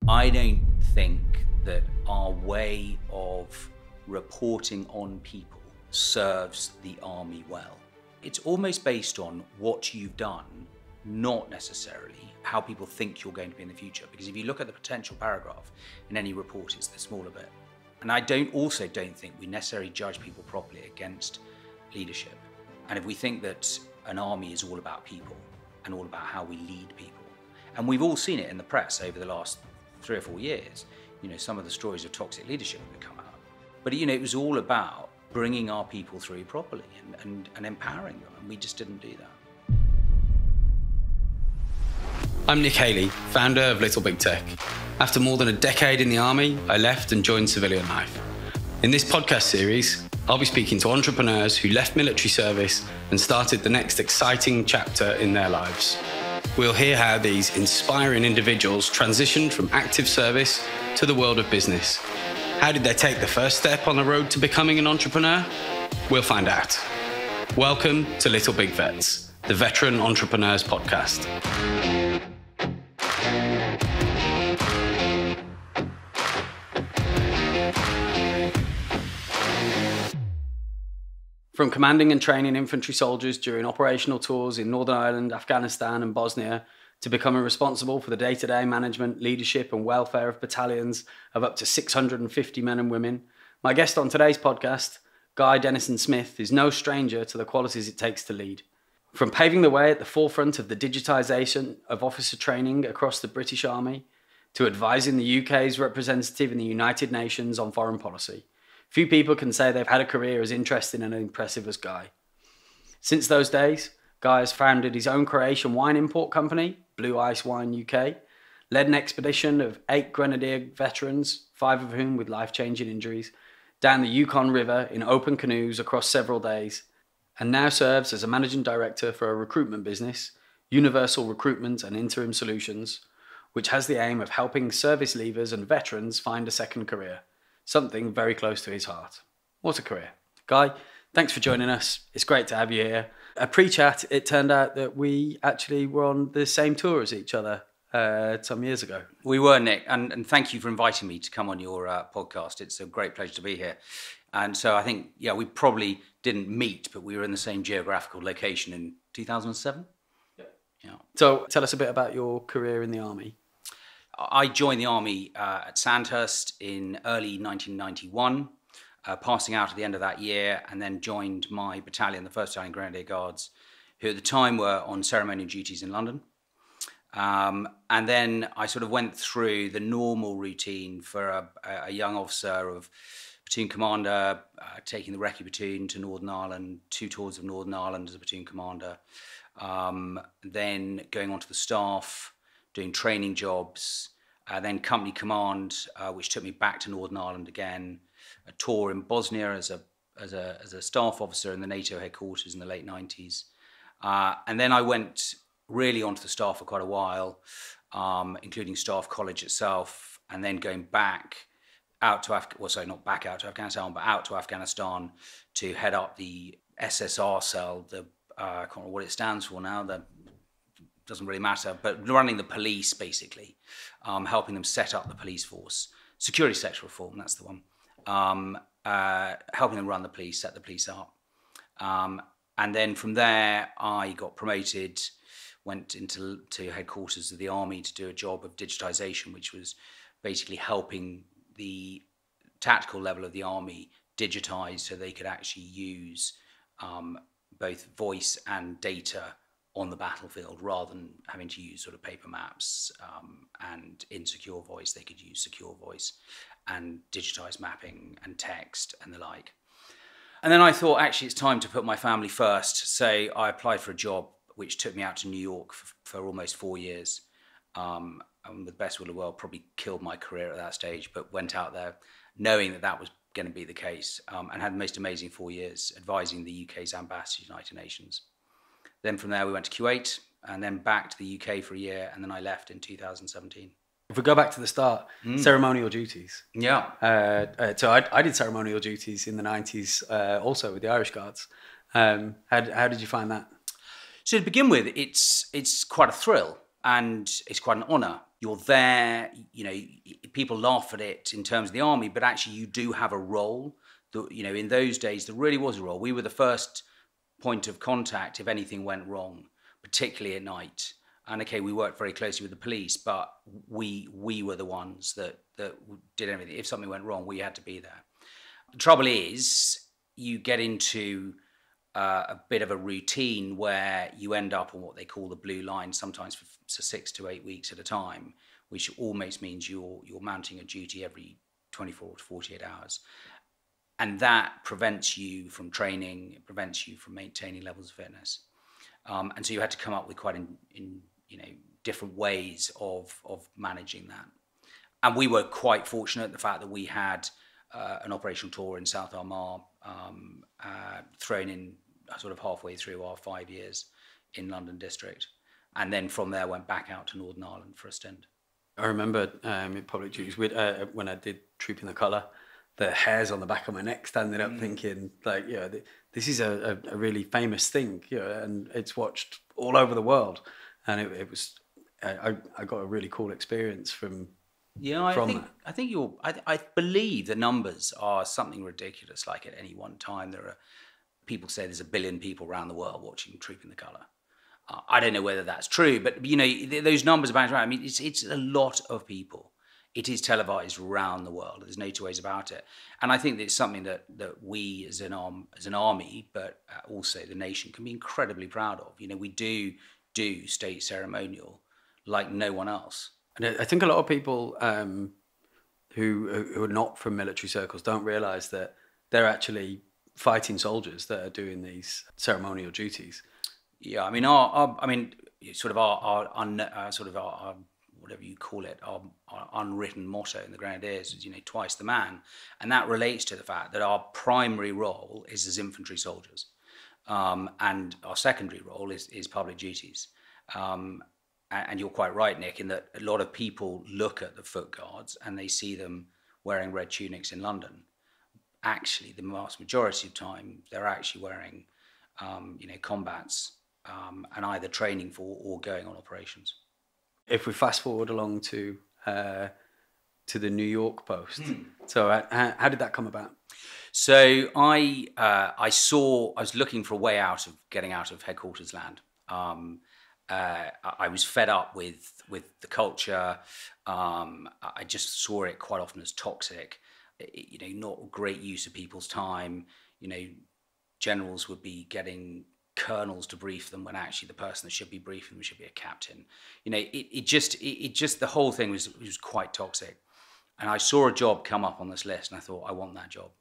I don't think that our way of reporting on people serves the army well. It's almost based on what you've done, not necessarily how people think you're going to be in the future. Because if you look at the potential paragraph in any report, it's the smaller bit. And I also don't think we necessarily judge people properly against leadership. And if we think that an army is all about people and all about how we lead people, and we've all seen it in the press over the last 3 or 4 years, some of the stories of toxic leadership that come out. But it was all about bringing our people through properly and empowering them, and we just didn't do that. I'm Nick Haley, founder of Little Big Tech. After more than a decade in the army, I left and joined civilian life. In this podcast series, I'll be speaking to entrepreneurs who left military service and started the next exciting chapter in their lives. We'll hear how these inspiring individuals transitioned from active service to the world of business. How did they take the first step on the road to becoming an entrepreneur? We'll find out. Welcome to Little Big Vets, the Veteran Entrepreneurs Podcast. From commanding and training infantry soldiers during operational tours in Northern Ireland, Afghanistan and Bosnia, to becoming responsible for the day-to-day management, leadership and welfare of battalions of up to 650 men and women, my guest on today's podcast, Guy Denison-Smith, is no stranger to the qualities it takes to lead. From paving the way at the forefront of the digitisation of officer training across the British Army, to advising the UK's representative in the United Nations on foreign policy, few people can say they've had a career as interesting and impressive as Guy. Since those days, Guy has founded his own Croatian wine import company, Blue Ice Wine UK, led an expedition of 8 Grenadier veterans, 5 of whom with life-changing injuries, down the Yukon River in open canoes across several days, and now serves as a managing director for a recruitment business, Universal Recruitment and Interim Solutions, which has the aim of helping service leavers and veterans find a second career. Something very close to his heart. What a career. Guy, thanks for joining us. It's great to have you here. A pre-chat, it turned out that we actually were on the same tour as each other some years ago. We were, Nick, and thank you for inviting me to come on your podcast. It's a great pleasure to be here. And so I think, we probably didn't meet, but we were in the same geographical location in 2007. Yeah. So tell us a bit about your career in the army. I joined the army at Sandhurst in early 1991, passing out at the end of that year, and then joined my battalion, the 1st Battalion Grenadier Guards, who at the time were on ceremonial duties in London. And then I sort of went through the normal routine for a young officer of platoon commander, taking the recce platoon to Northern Ireland, 2 tours of Northern Ireland as a platoon commander, then going on to the staff, doing training jobs, then company command, which took me back to Northern Ireland again, a tour in Bosnia as a staff officer in the NATO headquarters in the late 90s. And then I went really onto the staff for quite a while, including Staff College itself, and then going back out to not back out to Afghanistan, but out to Afghanistan to head up the SSR cell, I can't remember what it stands for now, doesn't really matter, but running the police, basically, helping them set up the police force. Security sector reform, that's the one. Helping them run the police, set the police up. And then from there, I got promoted, went into headquarters of the army to do a job of digitisation, which was basically helping the tactical level of the army digitise so they could actually use both voice and data on the battlefield, rather than having to use sort of paper maps and in secure voice, they could use secure voice and digitized mapping and text and the like. And then I thought, actually, it's time to put my family first. So I applied for a job which took me out to New York for almost 4 years. And with the best will of the world, probably killed my career at that stage, but went out there knowing that was going to be the case, and had the most amazing 4 years advising the UK's ambassador to the United Nations. Then from there, we went to Kuwait and then back to the UK for a year. And then I left in 2017. If we go back to the start, ceremonial duties. Yeah. So I did ceremonial duties in the 90s also with the Irish Guards. How did you find that? So to begin with, it's quite a thrill and it's quite an honour. You're there, people laugh at it in terms of the army, but actually you do have a role. In those days, there really was a role. We were the first point of contact if anything went wrong, particularly at night. And okay, we worked very closely with the police, but we were the ones that did everything. If something went wrong, we had to be there. The trouble is, you get into a bit of a routine where you end up on what they call the blue line, sometimes for 6 to 8 weeks at a time, which almost means you're mounting a duty every 24 to 48 hours. And that prevents you from training, it prevents you from maintaining levels of fitness. And so you had to come up with quite different ways of managing that. And we were quite fortunate, the fact that we had an operational tour in South Armagh thrown in sort of halfway through our 5 years in London District. And then from there went back out to Northern Ireland for a stint. I remember in public duties, when I did Troop in the Colour, the hairs on the back of my neck standing up thinking, like, this is a really famous thing, and it's watched all over the world. And it was, I got a really cool experience from that. I believe the numbers are something ridiculous. Like at any one time, people say there's 1 billion people around the world watching Troop in the Colour. I don't know whether that's true, but those numbers about around. I mean, it's a lot of people. It is televised around the world. There's no two ways about it. And I think that it's something that we as an army, but also the nation, can be incredibly proud of. We do state ceremonial like no one else. And I think a lot of people who are not from military circles don't realise that they're actually fighting soldiers that are doing these ceremonial duties. Yeah, I mean, our whatever you call it, our unwritten motto in the Grenadiers is, twice the man. And that relates to the fact that our primary role is as infantry soldiers. And our secondary role is public duties. And you're quite right, Nick, in that a lot of people look at the foot guards and they see them wearing red tunics in London. Actually, the vast majority of time, they're actually wearing, combats and either training for or going on operations. If we fast forward along to the New York post, so how did that come about? So I was looking for a way out of getting out of headquarters land. I was fed up with the culture. I just saw it quite often as toxic. Not great use of people's time. Generals would be getting colonels to brief them when actually the person that should be briefing them should be a captain. It just the whole thing was quite toxic. And I saw a job come up on this list and I thought, I want that job.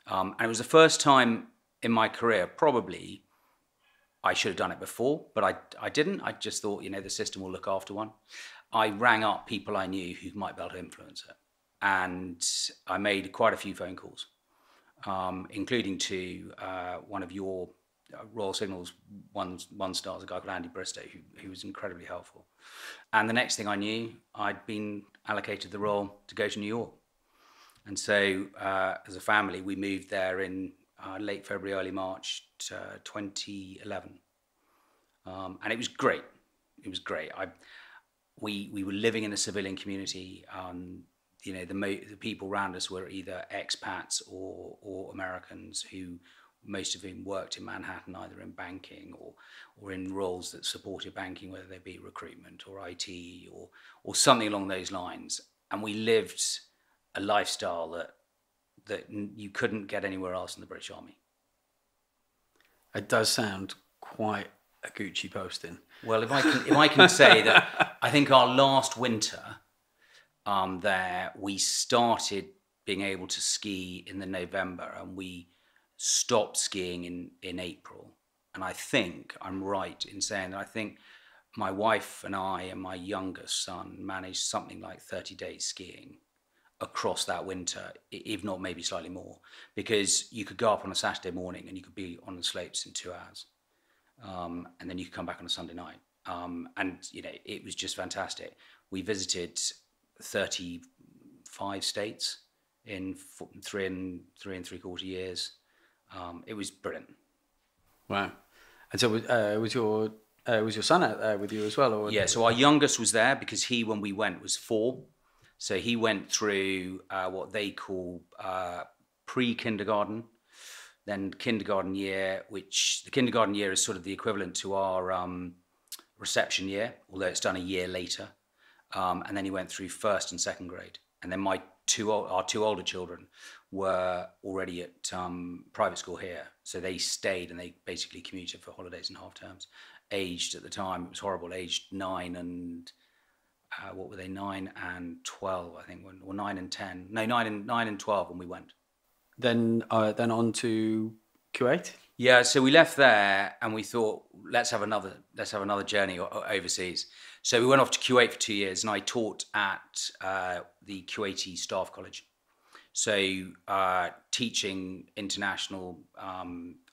And it was the first time in my career, probably I should have done it before, but I didn't. I just thought, the system will look after one. I rang up people I knew who might be able to influence it. And I made quite a few phone calls, including to one of your Royal Signals one stars, a guy called Andy Bristow, who was incredibly helpful. And the next thing I knew, I'd been allocated the role to go to New York. And so as a family, we moved there in late February, early March 2011. And it was great. It was great. We were living in a civilian community. The people around us were either expats or Americans who, most of whom worked in Manhattan, either in banking or in roles that supported banking, whether they be recruitment or IT or something along those lines. And we lived a lifestyle that you couldn't get anywhere else in the British Army. It does sound quite a Gucci posting. Well, if I can say that, I think our last winter there, we started being able to ski in the November, and we stopped skiing in April. And I think I'm right in saying that I think my wife and I and my youngest son managed something like 30 days skiing across that winter, if not maybe slightly more, because you could go up on a Saturday morning and you could be on the slopes in 2 hours. And then you could come back on a Sunday night. And, it was just fantastic. We visited 35 states in 3.75 years. It was brilliant. Wow. And so was your was your son out there with you as well? Or? Yeah, so our youngest was there because he, when we went, was 4. So he went through what they call pre-kindergarten, then kindergarten year, which the kindergarten year is sort of the equivalent to our reception year, although it's done a year later. And then he went through first and second grade. And then our two older children were already at private school here. So they stayed and they basically commuted for holidays and half terms. Aged at the time, it was horrible, aged 9 and, what were they, 9 and 12, I think, or 9 and 10. No, 9 and 12 when we went. Then on to Kuwait? Yeah, so we left there and we thought, let's have another journey overseas. So we went off to Kuwait for 2 years, and I taught at the Kuwaiti Staff College. So teaching international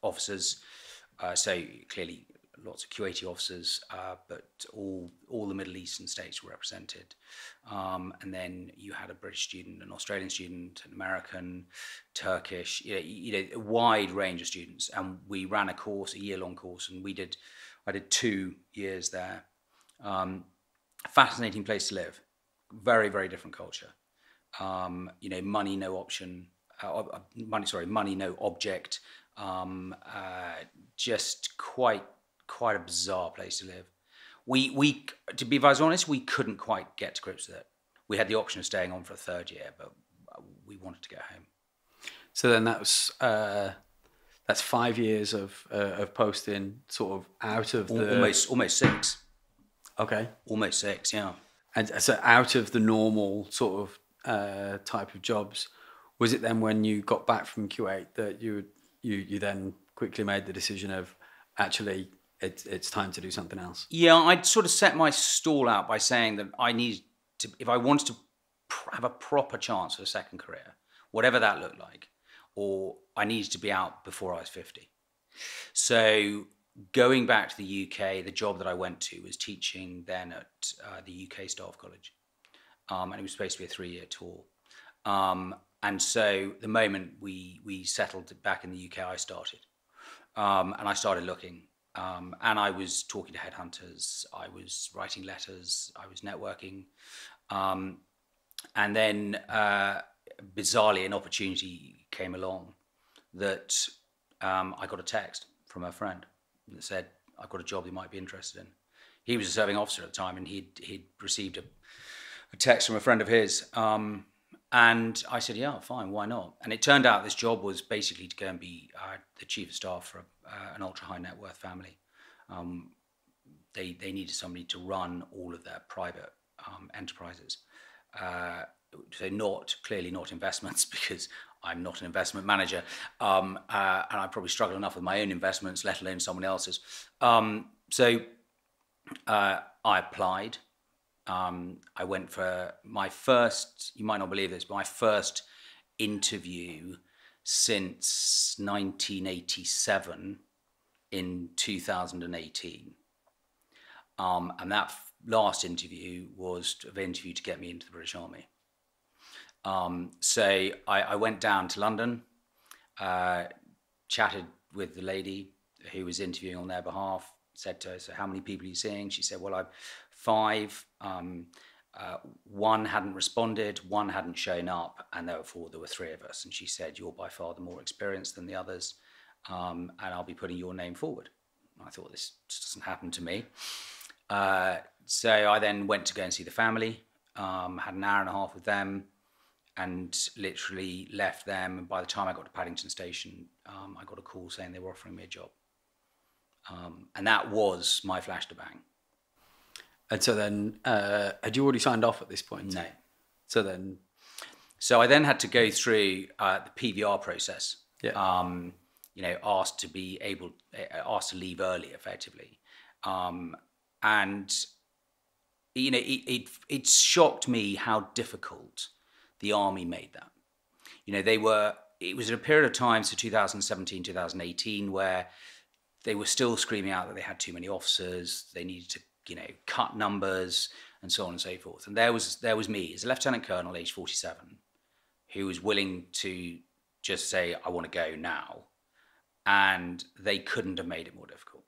officers, so clearly lots of Kuwaiti officers, but all the Middle Eastern states were represented. And then you had a British student, an Australian student, an American, Turkish, a wide range of students. And we ran a course, a year-long course, and I did 2 years there. Fascinating place to live. Very, very different culture. Money no option. Money no object. Just quite a bizarre place to live. We to be very honest, we couldn't quite get to grips with it. We had the option of staying on for a 3rd year, but we wanted to go home. So then that's 5 years of posting, sort of out of the almost 6. Okay, almost 6, yeah. And so out of the normal sort of type of jobs. Was it then when you got back from Kuwait that you then quickly made the decision of actually it's time to do something else? Yeah, I'd sort of set my stall out by saying that I needed to, if I wanted to have a proper chance of a second career, whatever that looked like, or I needed to be out before I was 50. So going back to the UK, the job that I went to was teaching then at the UK Staff College. And it was supposed to be a 3-year tour. And so the moment we settled back in the UK, I started. And I started looking. And I was talking to headhunters. I was writing letters. I was networking. And then, bizarrely, an opportunity came along that I got a text from a friend that said, I've got a job you might be interested in. He was a serving officer at the time, and he'd received a text from a friend of his. And I said, yeah, fine, why not? And it turned out this job was basically to go and be the chief of staff for an ultra-high net worth family. They needed somebody to run all of their private enterprises. So clearly not investments, because I'm not an investment manager. And I probably struggle enough with my own investments, let alone someone else's. So I applied. I went for my first, you might not believe this, but my first interview since 1987 in 2018. And that last interview was an interview to get me into the British Army. So I went down to London, chatted with the lady who was interviewing on their behalf, said to her, so how many people are you seeing? She said, well, I've 5. One hadn't responded, one hadn't shown up, and therefore there were 3 of us. And she said, you're by far the more experienced than the others, and I'll be putting your name forward. I thought, this doesn't happen to me. So I then went to go and see the family, had an hour and a half with them, and literally left them. And by the time I got to Paddington Station, I got a call saying they were offering me a job. And that was my flash to bang. And so then, had you already signed off at this point? No. So I then had to go through the PVR process. Yeah. Asked to leave early, effectively. And it shocked me how difficult the army made that. It was at a period of time, so 2017, 2018, where they were still screaming out that they had too many officers, they needed to, cut numbers, and so on and so forth. And there was me as a lieutenant colonel, age 47, who was willing to just say, I want to go now. And they couldn't have made it more difficult.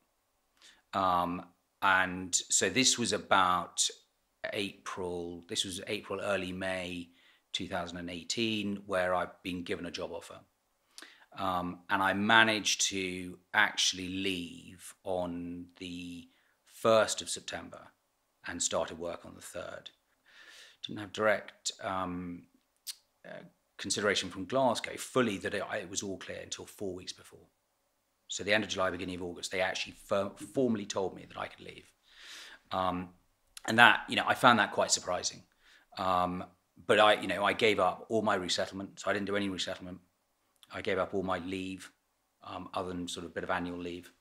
And so this was about April, early May 2018, where I've been given a job offer. And I managed to actually leave on the 1st of September and started work on the 3rd. Didn't have direct consideration from Glasgow fully that it was all clear until 4 weeks before. So the end of July, beginning of August, they actually formally told me that I could leave. And that, I found that quite surprising. But I gave up all my resettlement, so I didn't do any resettlement. I gave up all my leave, other than sort of a bit of annual leave.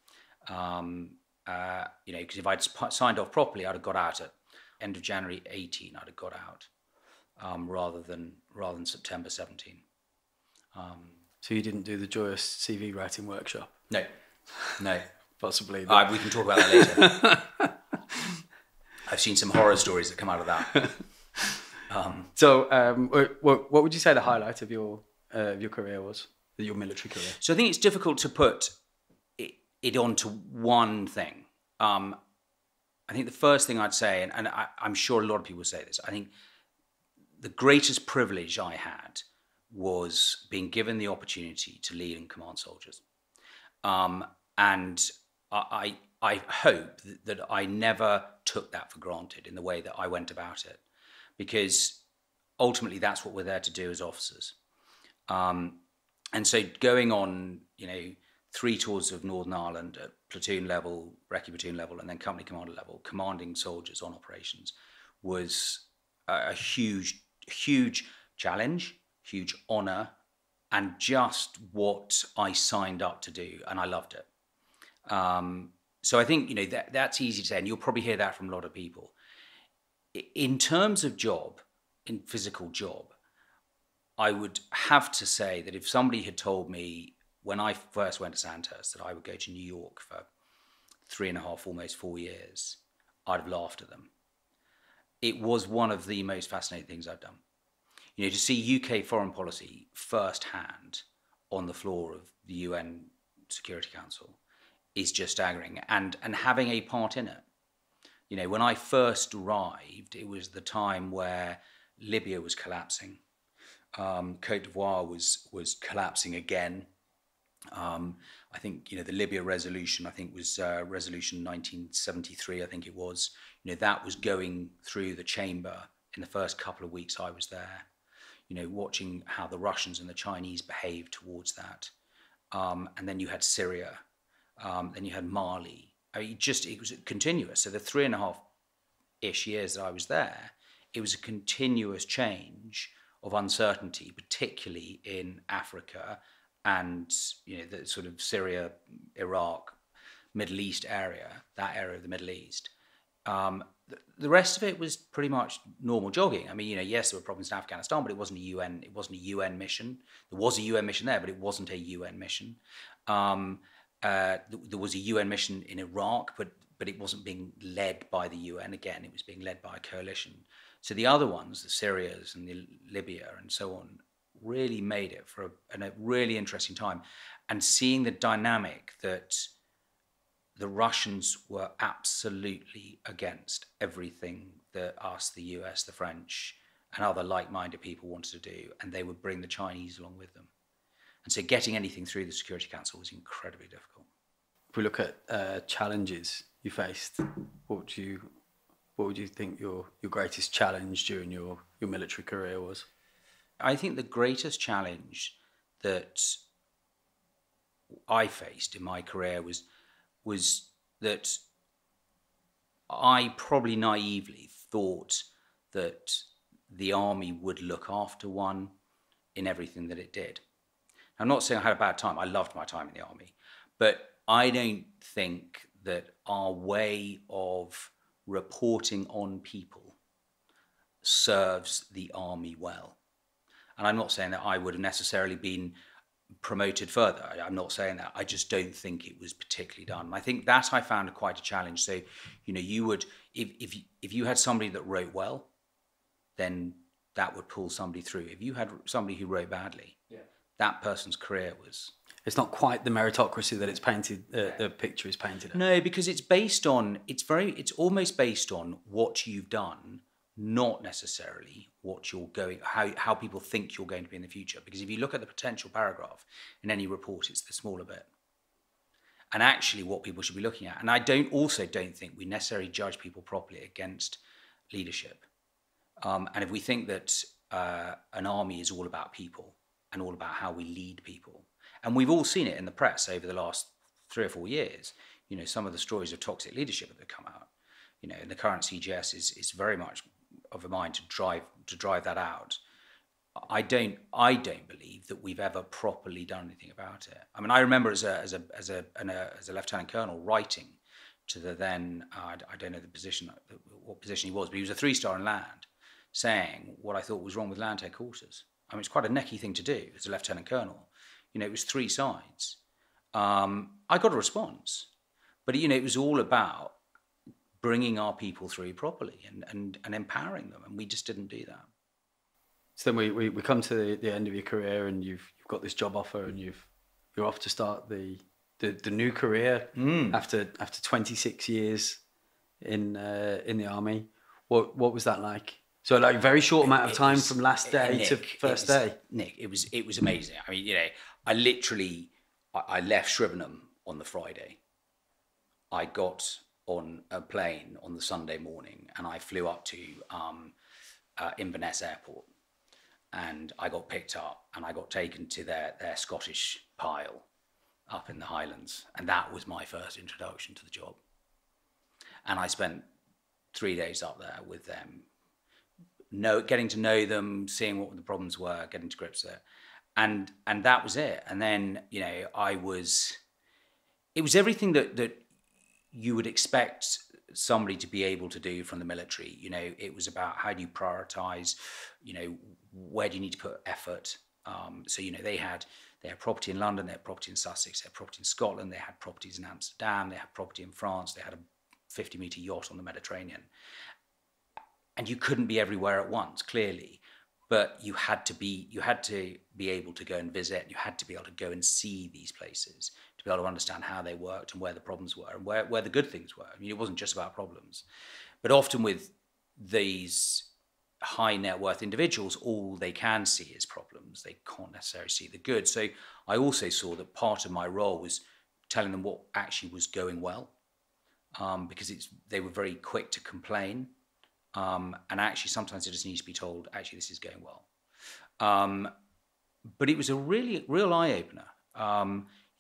Because if I'd signed off properly, I'd have got out at end of January 18. I'd have got out, rather than September 17. So you didn't do the joyous CV writing workshop? No. Possibly. We can talk about that later. I've seen some horror stories that come out of that. What would you say the highlight of your career was, your military career? So I think it's difficult to put it onto one thing. I think the first thing I'd say, and I'm sure a lot of people say this, I think the greatest privilege I had was being given the opportunity to lead and command soldiers. And I hope that I never took that for granted in the way that I went about it, because ultimately that's what we're there to do as officers. And so going on, 3 tours of Northern Ireland at platoon level, recce platoon level, and then company commander level, commanding soldiers on operations, was a huge challenge, huge honour, and just what I signed up to do, and I loved it. So I think, that's easy to say, and you'll probably hear that from a lot of people. In terms of job, in physical job, I would have to say that if somebody had told me when I first went to Sandhurst that I would go to New York for 3.5, almost 4 years, I'd have laughed at them. It was one of the most fascinating things I've done. To see UK foreign policy firsthand on the floor of the UN Security Council is just staggering, and having a part in it. When I first arrived, it was the time where Libya was collapsing. Côte d'Ivoire was collapsing again. I think, the Libya resolution, I think was resolution 1973, I think it was. That was going through the chamber in the first couple of weeks I was there. Watching how the Russians and the Chinese behaved towards that. And then you had Syria. Then you had Mali. It was continuous. So the 3.5-ish years that I was there, it was a continuous change of uncertainty, particularly in Africa and the sort of Syria, Iraq, Middle East area, that area of the Middle East. The rest of it was pretty much normal jogging. I mean, yes, there were problems in Afghanistan, but it wasn't a UN mission. There was a UN mission there, but it wasn't a UN mission. There was a UN mission in Iraq, but it wasn't being led by the UN. Again, it was being led by a coalition. So the other ones, the Syrias and the Libya and so on, really made it for a really interesting time. And seeing the dynamic that the Russians were absolutely against everything that us, the US, the French, and other like-minded people wanted to do, and they would bring the Chinese along with them. And so getting anything through the Security Council was incredibly difficult. If we look at challenges you faced, what would you think your greatest challenge during your military career was? I think the greatest challenge that I faced in my career was that I probably naively thought that the army would look after one in everything that it did. I'm not saying I had a bad time. I loved my time in the army. But I don't think that our way of reporting on people serves the army well. And I'm not saying that I would have necessarily been promoted further. I'm not saying that. I just don't think it was particularly done. And I think that I found quite a challenge. So, you would, if you had somebody that wrote well, then that would pull somebody through. If you had somebody who wrote badly, that person's career was... It's not quite the meritocracy that it's painted. The picture is painted as. No, because it's almost based on what you've done, not necessarily what you're going, how people think you're going to be in the future. Because if you look at the potential paragraph in any report, it's the smaller bit. And actually what people should be looking at. And I don't think we necessarily judge people properly against leadership. And if we think that an army is all about people and all about how we lead people, and we've all seen it in the press over the last 3 or 4 years, you know, some of the stories of toxic leadership that have come out, you know, and the current CGS is very much of a mind to drive that out. I don't believe that we've ever properly done anything about it. I mean, I remember as a lieutenant colonel writing to the then I don't know what position he was, but he was a 3-star in land, saying what I thought was wrong with land headquarters. I mean, it's quite a necky thing to do as a lieutenant colonel. You know, it was 3 sides. I got a response, but you know, it was all about bringing our people through properly and empowering them, and we just didn't do that. So then we come to the end of your career, and you've got this job offer, and you're off to start the new career after 26 years in the army. What was that like? So like very short amount of time from last day to first day. Nick, it was amazing. I mean, you know, I left Shrivenham on the Friday. I got on a plane on the Sunday morning, and I flew up to Inverness Airport, and I got picked up, and I got taken to their Scottish pile up in the Highlands, and that was my first introduction to the job. And I spent 3 days up there with them, getting to know them, seeing what the problems were, getting to grips with it. And that was it. And then, you know, it was everything that you would expect somebody to be able to do from the military. You know, it was about how do you prioritize, you know, where do you need to put effort? So, you know, they had property in London, they had property in Sussex, they had property in Scotland, they had properties in Amsterdam, they had property in France, they had a 50-meter yacht on the Mediterranean. And you couldn't be everywhere at once, clearly, but you had to be able to go and visit. You had to be able to go and see these places to be able to understand how they worked and where the problems were and where the good things were. I mean, it wasn't just about problems, but often with these high net worth individuals, all they can see is problems. They can't necessarily see the good. So I also saw that part of my role was telling them what actually was going well, because they were very quick to complain. And actually, sometimes it just needs to be told, actually, this is going well. But it was a real eye-opener.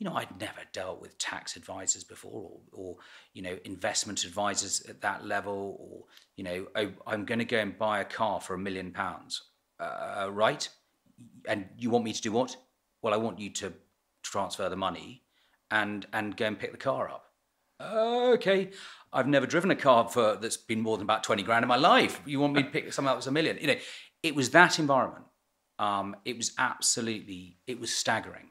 You know, I'd never dealt with tax advisors before or you know, investment advisors at that level, or, you know, I'm going to go and buy a car for £1 million. Right? And you want me to do what? Well, I want you to transfer the money and go and pick the car up. Okay, I've never driven a car that's been more than about 20 grand in my life. You want me to pick something that was £1 million? You know, it was that environment. It was staggering.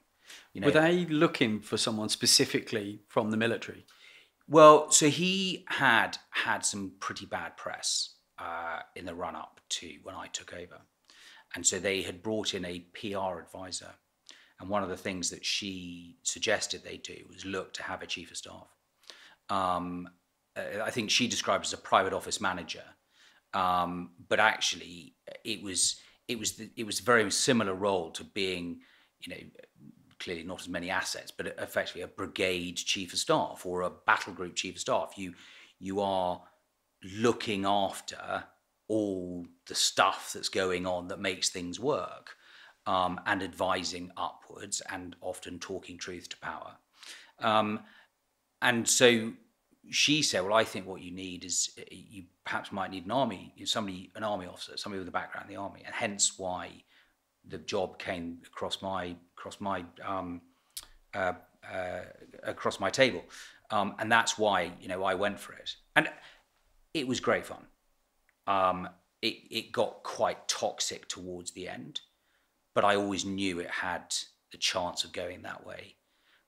You know, were they looking for someone specifically from the military? Well, so he had some pretty bad press in the run-up to when I took over. And so they had brought in a PR advisor. And one of the things that she suggested they do was look to have a chief of staff. I think she described as a private office manager, but actually it was a very similar role to being, you know, clearly not as many assets, but effectively a brigade chief of staff or a battle group chief of staff. You are looking after all the stuff that's going on that makes things work, and advising upwards and often talking truth to power. And so she said, well, I think what you need is you perhaps might need an army officer, somebody with a background in the army, and hence why the job came across my table, and that's why, you know, I went for it, and it was great fun. It got quite toxic towards the end, but I always knew it had the chance of going that way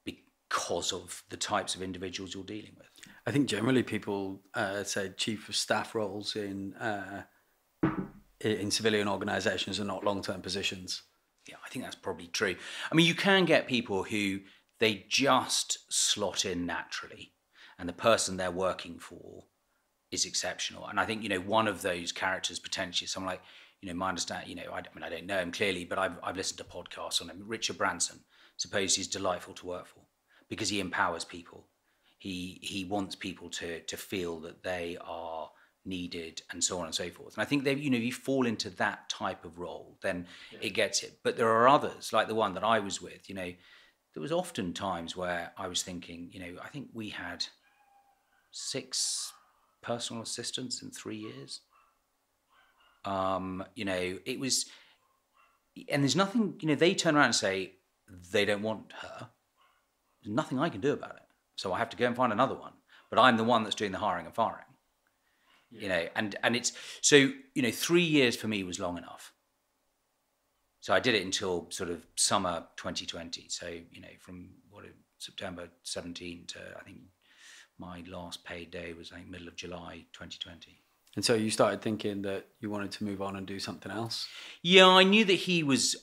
because of the types of individuals you're dealing with. I think generally people say chief of staff roles in civilian organisations are not long-term positions. Yeah, I think that's probably true. I mean, you can get people who they just slot in naturally, and the person they're working for is exceptional. And I think, one of those characters potentially is someone like, my understanding, I don't know him clearly, but I've listened to podcasts on him. Richard Branson, suppose he's delightful to work for because he empowers people. He wants people to feel that they are needed and so on and so forth. And I think they, you fall into that type of role, then it gets it. But there are others, like the one that I was with, there was often times where I was thinking, I think we had 6 personal assistants in 3 years. It was, and there's nothing, they turn around and say they don't want her. There's nothing I can do about it. So I have to go and find another one. But I'm the one that's doing the hiring and firing. And it's, so, 3 years for me was long enough. So I did it until sort of summer 2020. So, from September 17 to, I think my last paid day was middle of July 2020. And so you started thinking that you wanted to move on and do something else? Yeah, I knew that he was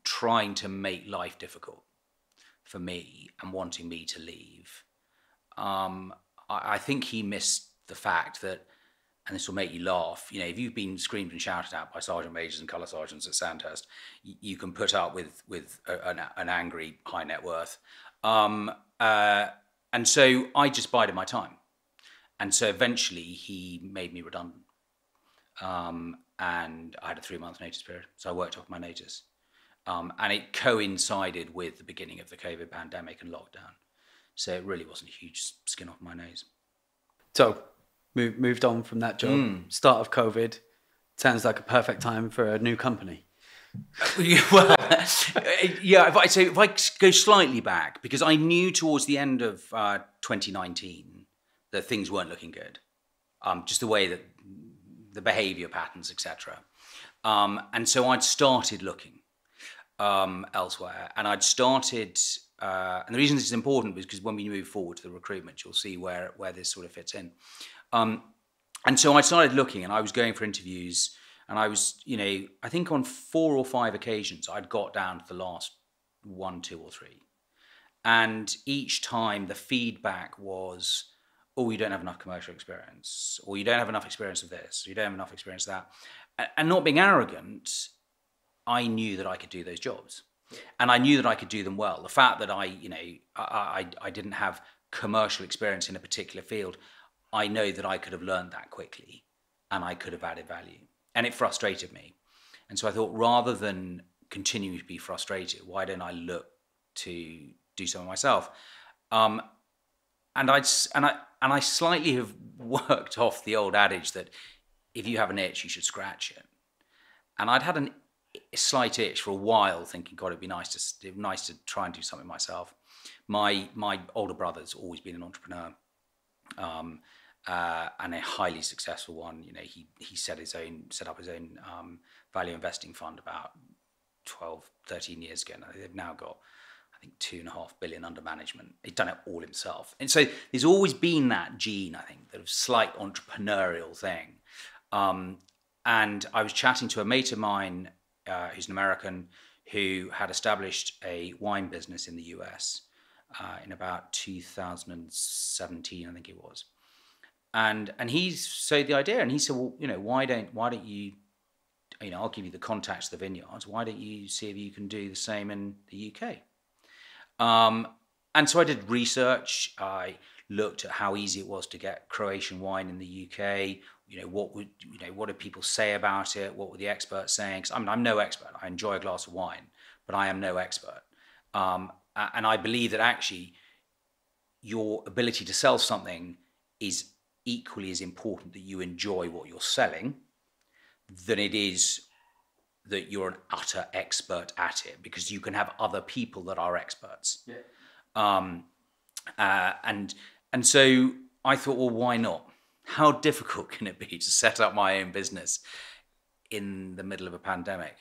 trying to make life difficult for me and wanting me to leave. I think he missed the fact that, and this will make you laugh, if you've been screamed and shouted at by sergeant majors and colour sergeants at Sandhurst, you can put up with an angry high net worth. And so I just bided my time. And so eventually he made me redundant. And I had a 3-month notice period. So I worked off my notice. And it coincided with the beginning of the COVID pandemic and lockdown. So it really wasn't a huge skin off my nose. So moved on from that job. Start of COVID. Sounds like a perfect time for a new company. Well, yeah, if I go slightly back, because I knew towards the end of 2019 that things weren't looking good, just the way that the behaviour patterns, etc. And so I'd started looking elsewhere, and I'd started, and the reason this is important was because when we move forward to the recruitment, you'll see where this sort of fits in. And so I started looking, and I was going for interviews, and I was, I think on 4 or 5 occasions, I'd got down to the last 1, 2, or 3. And each time the feedback was, oh, you don't have enough commercial experience, or you don't have enough experience of this, or you don't have enough experience of that. And not being arrogant, I knew that I could do those jobs. And I knew that I could do them well. The fact that I didn't have commercial experience in a particular field, I know that I could have learned that quickly and I could have added value. And it frustrated me. And so I thought, rather than continuing to be frustrated, why don't I look to do something myself? And I slightly have worked off the old adage that if you have an itch, you should scratch it. And I'd had a slight itch for a while, thinking, God, it'd be nice to try and do something myself. My older brother's always been an entrepreneur, and a highly successful one. He set up his own value investing fund about 12, 13 years ago. Now they've now got, I think, 2.5 billion under management. He'd done it all himself. And so there's always been that gene, I think, that slight entrepreneurial thing. And I was chatting to a mate of mine who's an American who had established a wine business in the US in about 2017, I think it was. And he said the idea, and he said, well, why don't you, I'll give you the contacts to the vineyards. Why don't you see if you can do the same in the UK? And so I did research. I looked at how easy it was to get Croatian wine in the UK. What did people say about it? What were the experts saying? 'Cause I'm no expert. I enjoy a glass of wine, but I am no expert. And I believe that actually your ability to sell something is equally as important that you enjoy what you're selling than it is that you're an utter expert at it, because you can have other people that are experts. Yeah. And so I thought, well, why not? How difficult can it be to set up my own business in the middle of a pandemic?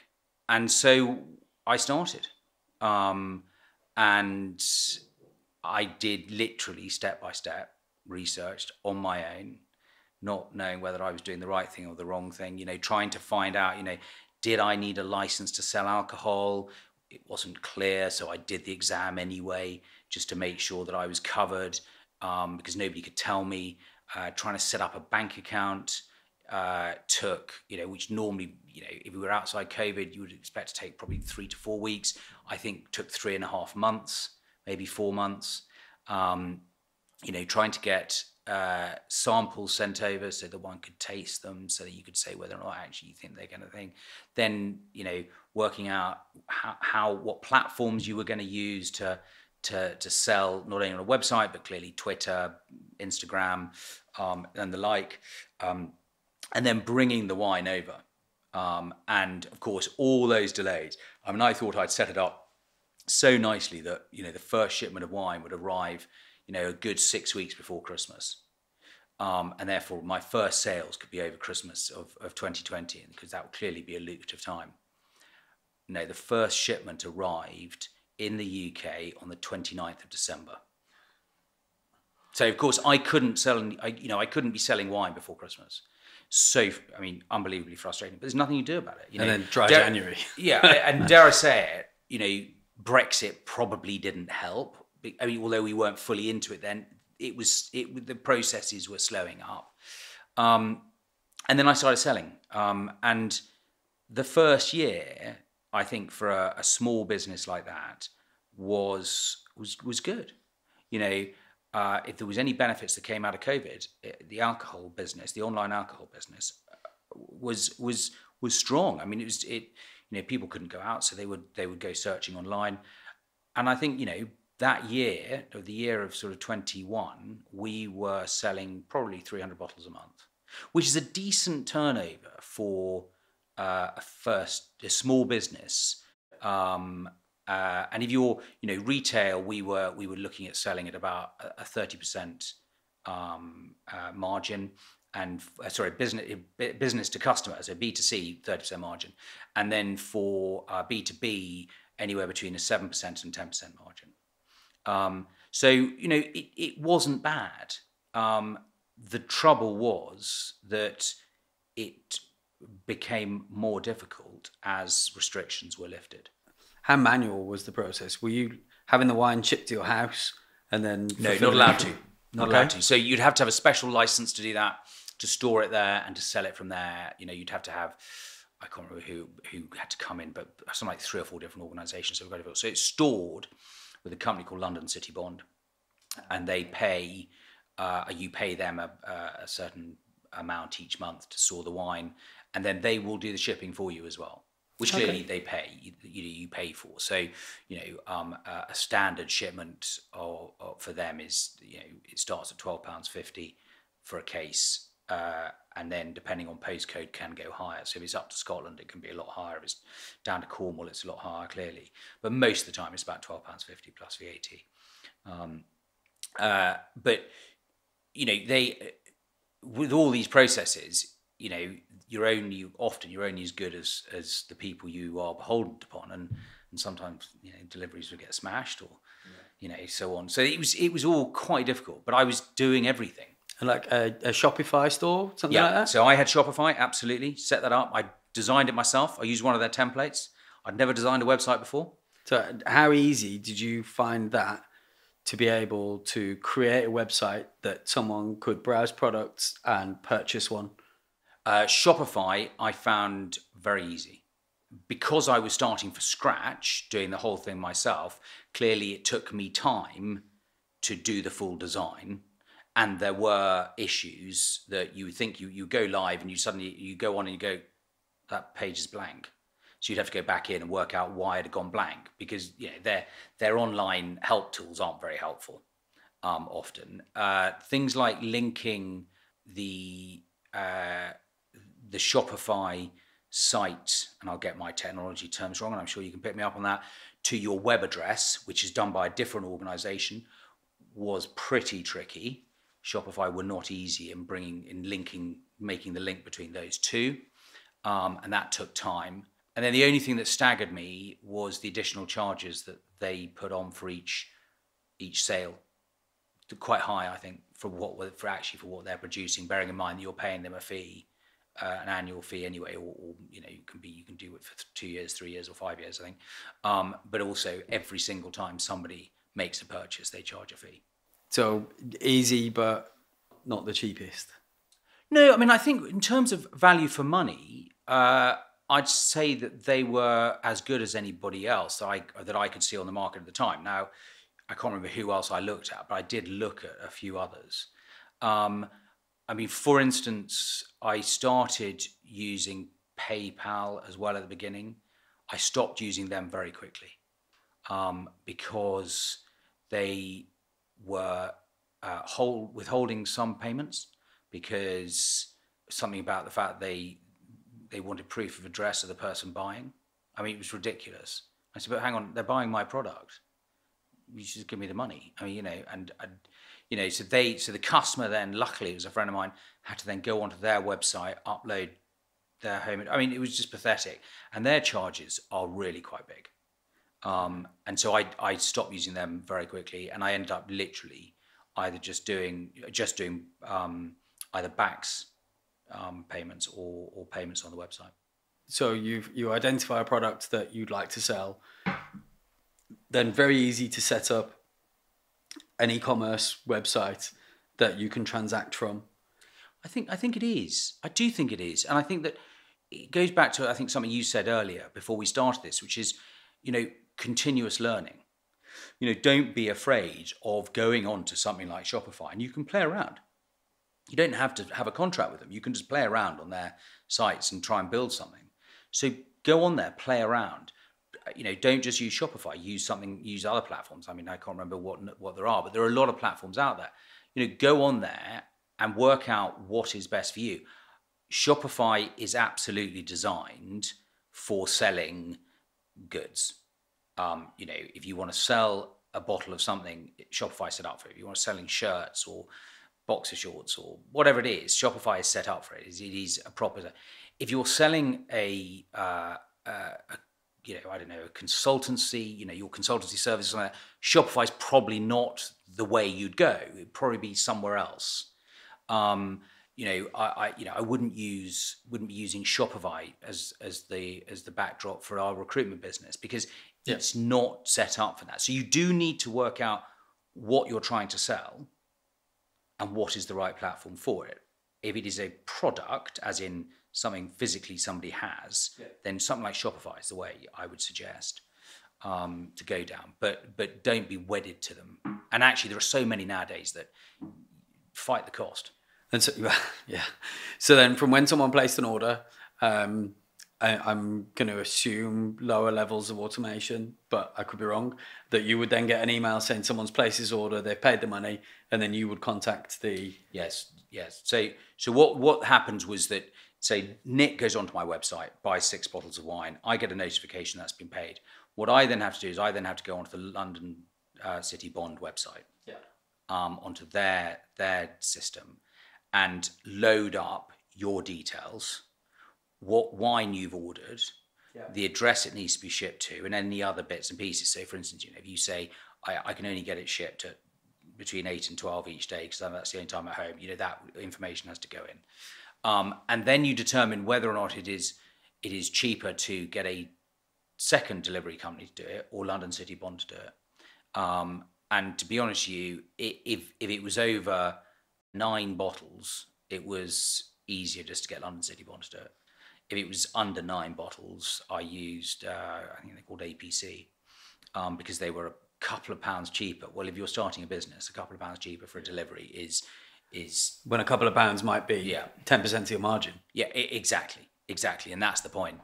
And so I started. And I did literally step by step, researched on my own, not knowing whether I was doing the right thing or the wrong thing, trying to find out, did I need a license to sell alcohol? it wasn't clear, so I did the exam anyway, just to make sure that I was covered, because nobody could tell me. Trying to set up a bank account took, which normally, if we were outside COVID, you would expect to take probably 3 to 4 weeks. I think took 3.5 months, maybe 4 months. Trying to get samples sent over so that one could taste them, so that you could say whether or not actually you think they're going to think. Then, working out what platforms you were going to use to sell, not only on a website, but clearly Twitter, Instagram, and the like, and then bringing the wine over. And of course, all those delays. I mean, I thought I'd set it up so nicely that, the first shipment of wine would arrive, a good 6 weeks before Christmas. And therefore my first sales could be over Christmas of 2020, because that would clearly be a lucrative time. No, the first shipment arrived in the UK on the 29th of December. So of course I couldn't I couldn't be selling wine before Christmas. So, unbelievably frustrating, but there's nothing you do about it. And then dry January. Yeah, and dare I say it, Brexit probably didn't help. Although we weren't fully into it then, the processes were slowing up. And then I started selling. And the first year, I think for a small business like that was good. If there was any benefits that came out of COVID, the alcohol business, the online alcohol business, was strong. People couldn't go out, so they would go searching online. And I think, that year, or the year of sort of 21, we were selling probably 300 bottles a month, which is a decent turnover for a small business. And if you're, retail, we were looking at selling at about a 30% margin, and business to customer, so B2C 30% margin, and then for B2B anywhere between a 7% and 10% margin. So it wasn't bad. The trouble was that it became more difficult as restrictions were lifted. How manual was the process? Were you having the wine shipped to your house and then... No, not allowed to. Not allowed to. So you'd have to have a special license to do that, to store it there and to sell it from there. You'd have to have, I can't remember who had to come in, but something like 3 or 4 different organisations. So it's stored with a company called London City Bond, and they pay, you pay them a certain amount each month to store the wine, and then they will do the shipping for you as well, which clearly they pay, you pay for. So, a standard shipment for them is, it starts at £12.50 for a case, and then depending on postcode can go higher. So if it's up to Scotland, it can be a lot higher. If it's down to Cornwall, it's a lot higher, clearly. But most of the time, it's about £12.50 plus VAT. But, they, with all these processes, you're only as good as the people you are beholden upon, and sometimes deliveries would get smashed or so on. So it was all quite difficult, but I was doing everything. Like a Shopify store, something like that? So I had Shopify, absolutely. Set that up. I designed it myself. I used one of their templates. I'd never designed a website before. So how easy did you find that to be able to create a website that someone could browse products and purchase one? Shopify, I found very easy. Because I was starting from scratch, doing the whole thing myself, clearly it took me time to do the full design. And there were issues that you think you go live and you go on and you go, that page is blank. So you'd have to go back in and work out why it had gone blank, because their online help tools aren't very helpful often. Things like linking the Shopify site, and I'll get my technology terms wrong, and I'm sure you can pick me up on that, to your web address, which is done by a different organization, was pretty tricky. Shopify were not easy in making the link between those two. And that took time. And then the only thing that staggered me was the additional charges that they put on for each sale. Quite high, I think, for what they're producing, bearing in mind that you're paying them a fee, an annual fee anyway, or you can do it for 2 years, 3 years, or 5 years, I think. But also every single time somebody makes a purchase, they charge a fee. So easy, but not the cheapest. No, I mean, I think in terms of value for money, I'd say that they were as good as anybody else that I could see on the market at the time. Now, I can't remember who else I looked at, but I did look at a few others. I mean, for instance, I started using PayPal as well at the beginning. I stopped using them very quickly because they were withholding some payments, because something about the fact they wanted proof of address of the person buying. I mean, it was ridiculous. I said, but hang on, they're buying my product. You should give me the money. I mean, so the customer then, luckily it was a friend of mine, had to then go onto their website, upload their home. I mean, it was just pathetic. And their charges are really quite big. And so I stopped using them very quickly, and I ended up literally either just doing either backs payments or payments on the website. So you identify a product that you'd like to sell, then very easy to set up an e-commerce website that you can transact from. I think it is. I do think it is. And I think that it goes back to, I think, something you said earlier before we started this, which is, continuous learning. Don't be afraid of going on to something like Shopify, and you can play around. You don't have to have a contract with them. You can just play around on their sites and try and build something. So go on there, play around. Don't just use Shopify. Use other platforms. I mean, I can't remember what there are, but there are a lot of platforms out there. Go on there and work out what is best for you. Shopify is absolutely designed for selling goods. If you want to sell a bottle of something, Shopify is set up for it. If you want to selling shirts or boxer shorts or whatever it is, Shopify is set up for it. It is a proper. If you're selling a consultancy, your consultancy services, like that, Shopify's probably not the way you'd go. It'd probably be somewhere else. I wouldn't be using Shopify as the backdrop for our recruitment business, because it's not set up for that. So you do need to work out what you're trying to sell and what is the right platform for it. If it is a product, as in something physically somebody has, then something like Shopify is the way I would suggest to go down. But don't be wedded to them. And actually, there are so many nowadays that fight the cost. And so, So then, from when someone placed an order, I'm going to assume lower levels of automation, but I could be wrong, that you would then get an email saying someone's placed his order, they've paid the money, and then you would contact the... Yes. So what happens was that, say, Nick goes onto my website, buys 6 bottles of wine, I get a notification that's been paid. What I then have to do is go onto the London City Bond website, onto their system, and load up your details, what wine you've ordered, the address it needs to be shipped to, and any other bits and pieces. So, for instance, if you say, I can only get it shipped at between 8 and 12 each day because that's the only time at home, that information has to go in. And then you determine whether or not it is cheaper to get a second delivery company to do it or London City Bond to do it. And to be honest with you, if it was over 9 bottles, it was easier just to get London City Bond to do it. If it was under 9 bottles, I used, I think they're called APC, because they were a couple of pounds cheaper. Well, if you're starting a business, a couple of pounds cheaper for a delivery is when a couple of pounds might be 10% of your margin. Yeah, exactly. And that's the point.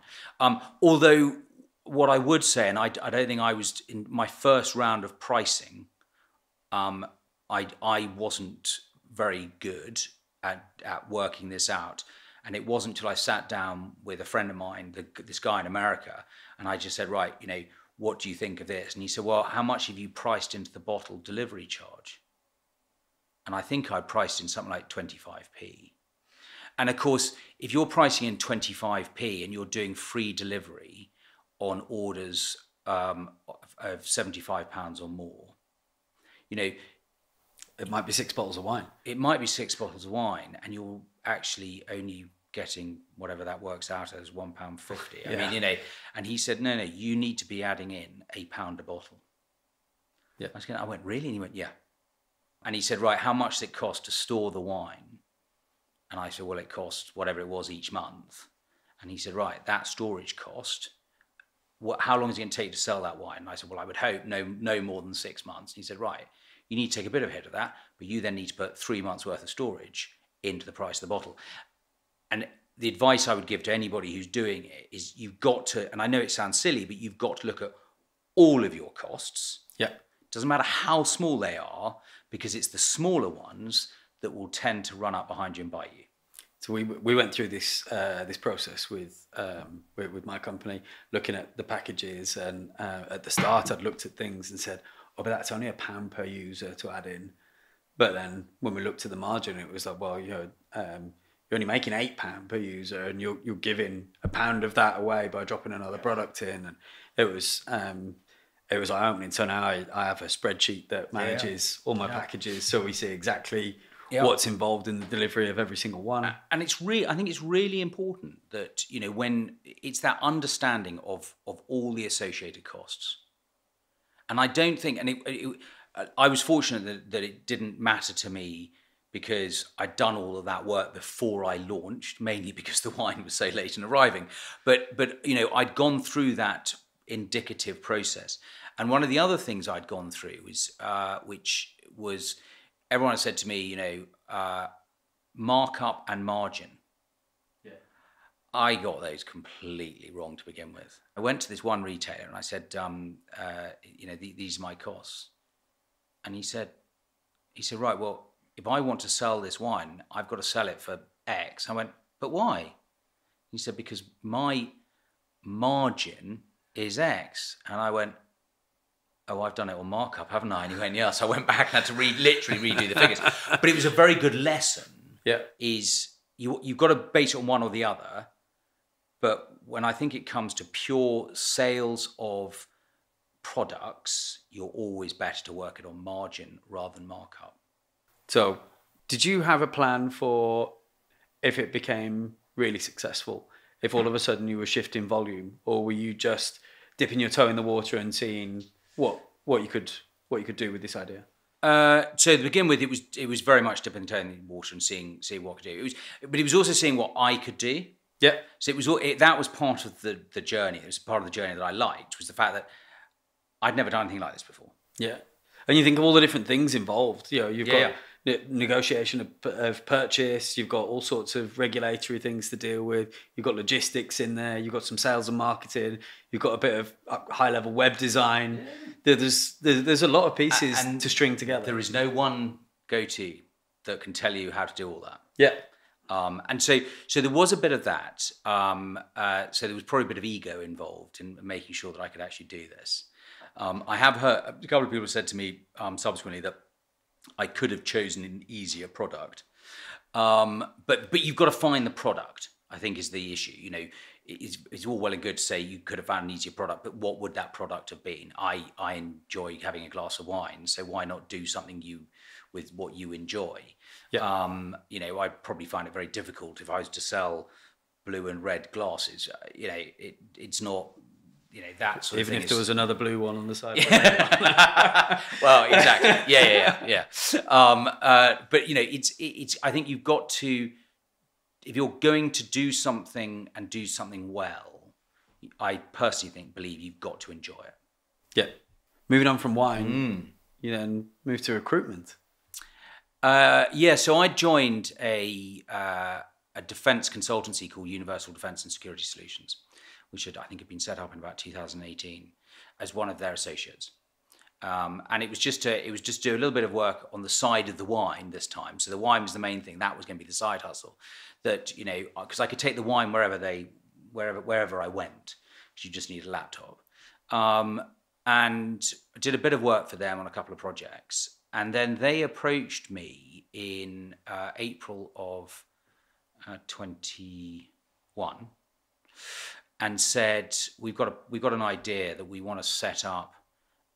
Although what I would say, and I don't think I was in my first round of pricing, I wasn't very good at working this out. And it wasn't until I sat down with a friend of mine, this guy in America, and I just said, right, what do you think of this? And he said, well, how much have you priced into the bottle delivery charge? And I think I priced in something like 25p. And of course, if you're pricing in 25p and you're doing free delivery on orders of £75 or more, it might be 6 bottles of wine. It might be 6 bottles of wine, and you're actually only getting whatever that works out as £1.50. Yeah. I mean, you know, and he said, no, you need to be adding in £1 a bottle. Yeah. I went, really? And he went, yeah. And he said, right, how much does it cost to store the wine? And I said, well, it costs whatever it was each month. And he said, right, that storage cost, how long is it going to take to sell that wine? And I said, well, I would hope no more than 6 months. And he said, right, you need to take a bit of a hit of that, but you then need to put 3 months worth of storage into the price of the bottle. And the advice I would give to anybody who's doing it is you've got to, and I know it sounds silly, but you've got to look at all of your costs. Yeah. Doesn't matter how small they are, because it's the smaller ones that will tend to run up behind you and bite you. So we went through this this process with my company, looking at the packages, and at the start I'd looked at things and said, oh, but that's only £1 per user to add in. But then when we looked at the margin, it was like, well, you know, you're only making £8 per user, and you're giving £1 of that away by dropping another product in, and it was eye-opening. So now I have a spreadsheet that manages all my packages, so we see exactly what's involved in the delivery of every single one. And I think it's really important that, you know, when it's that understanding of all the associated costs. And I don't think, and I was fortunate that it didn't matter to me, because I'd done all of that work before I launched, mainly because the wine was so late in arriving. But you know, I'd gone through that indicative process. And one of the other things I'd gone through was, which was, everyone had said to me, you know, markup and margin. Yeah. I got those completely wrong to begin with. I went to this one retailer and I said, you know, these are my costs. And he said, right, well, if I want to sell this wine, I've got to sell it for X. I went, but why? He said, because my margin is X. And I went, oh, I've done it on markup, haven't I? And he went, yes. I went back and had to literally redo the figures. But it was a very good lesson. Yeah. Is you've got to base it on one or the other. But when I think it comes to pure sales of products, you're always better to work it on margin rather than markup. So did you have a plan for if it became really successful, if all of a sudden you were shifting volume, or were you just dipping your toe in the water and seeing what you could do with this idea? So to begin with, it was very much dipping the toe in the water and seeing what I could do. But it was also seeing what I could do. Yeah. So that was part of the journey. It was part of the journey that I liked, was the fact that I'd never done anything like this before. Yeah. And you think of all the different things involved. You know, you've got negotiation of purchase, you've got all sorts of regulatory things to deal with, you've got logistics in there, you've got some sales and marketing, you've got a bit of high-level web design. There's a lot of pieces to string together. There is no one go-to that can tell you how to do all that. Yeah. And so there was a bit of that. So there was probably a bit of ego involved in making sure that I could actually do this. I have heard a couple of people said to me subsequently that I could have chosen an easier product, but you've got to find the product, I think, is the issue. You know, it's all well and good to say you could have found an easier product, but what would that product have been? I enjoy having a glass of wine, so why not do something with what you enjoy? Yeah. You know, I'd probably find it very difficult if I was to sell blue and red glasses. You know, it's not. You know, that sort of thing. Even if there was another blue one on the side. Well, exactly. Yeah. But you know, it's. I think you've got to, if you're going to do something and do something well, I personally believe you've got to enjoy it. Yeah. Moving on from wine, you then move to recruitment. So I joined a defence consultancy called Universal Defence and Security Solutions, which I think had been set up in about 2018 as one of their associates. And it was just to do a little bit of work on the side of the wine this time. So the wine was the main thing. That was going to be the side hustle. That, you know, because I could take the wine wherever I went, because you just need a laptop. And I did a bit of work for them on a couple of projects. And then they approached me in April of 21 and said, we've got an idea that we want to set up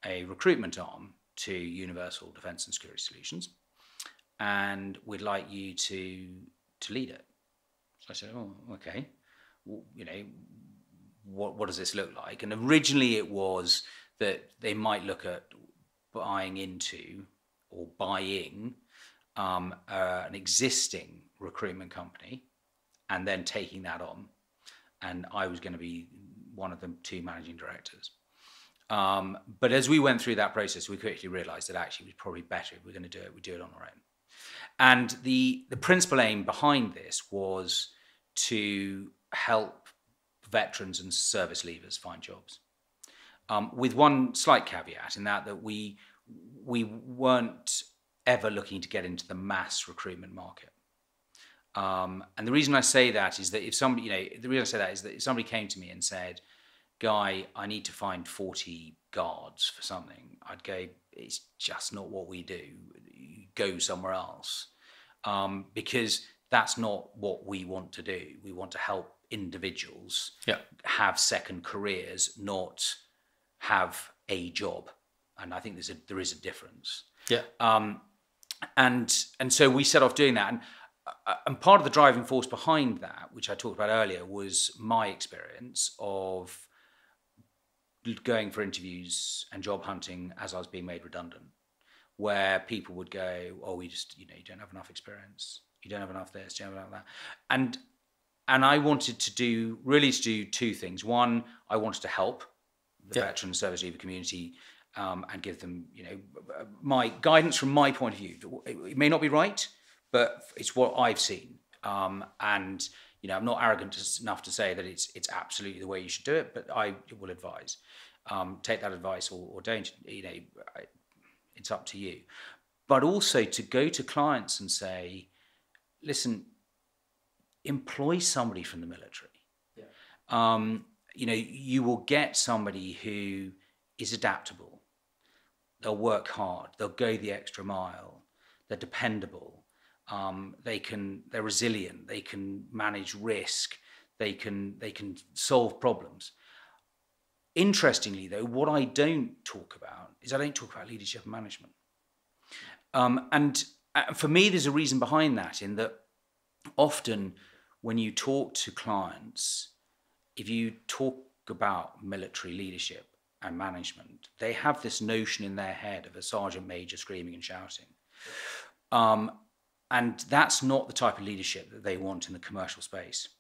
a recruitment arm to Universal Defence and Security Solutions, and we'd like you to lead it. I said, oh, okay. Well, what does this look like? And originally it was that they might look at buying into or buying an existing recruitment company and then taking that on. And I was going to be one of the 2 managing directors. But as we went through that process, we quickly realized that actually it was probably better if we're going to do it, we do it on our own. And the principal aim behind this was to help veterans and service leavers find jobs. With one slight caveat in that we weren't ever looking to get into the mass recruitment market. And the reason I say that is that if somebody, if somebody came to me and said, Guy, I need to find 40 guards for something, I'd go, it's just not what we do. You go somewhere else. Because that's not what we want to do. We want to help individuals have second careers, not have a job. And I think there is a difference. Yeah. And so we set off doing that. And part of the driving force behind that, which I talked about earlier, was my experience of going for interviews and job hunting as I was being made redundant, where people would go, oh, we just, you don't have enough experience. You don't have enough this, you don't have enough that. And I wanted to do 2 things. One, I wanted to help the veteran service leaver community and give them, my guidance from my point of view. It may not be right, but it's what I've seen. And, I'm not arrogant enough to say that it's absolutely the way you should do it, but I will advise. Take that advice or don't, it's up to you. But also to go to clients and say, listen, employ somebody from the military. You will get somebody who is adaptable. They'll work hard. They'll go the extra mile. They're dependable. They're resilient. They can manage risk. They can solve problems. Interestingly, though, what I don't talk about is leadership and management. And for me, there's a reason behind that, in that often when you talk to clients, if you talk about military leadership and management, they have this notion in their head of a sergeant major screaming and shouting. And that's not the type of leadership that they want in the commercial space.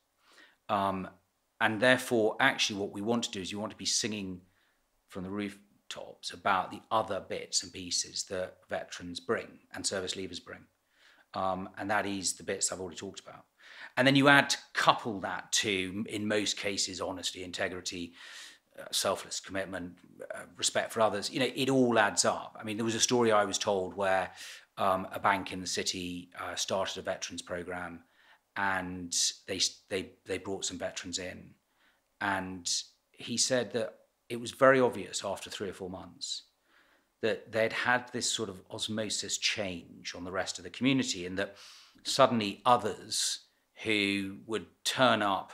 And therefore, actually, what we want to do is you want to be singing from the rooftops about the other bits and pieces that veterans bring and service leavers bring. And that is the bits I've already talked about. And then you couple that to, in most cases, honesty, integrity, selfless commitment, respect for others. It all adds up. I mean, there was a story I was told where a bank in the city started a veterans program, and they brought some veterans in, and he said that it was very obvious after 3 or 4 months that they'd had this sort of osmosis change on the rest of the community, and that suddenly others who would turn up,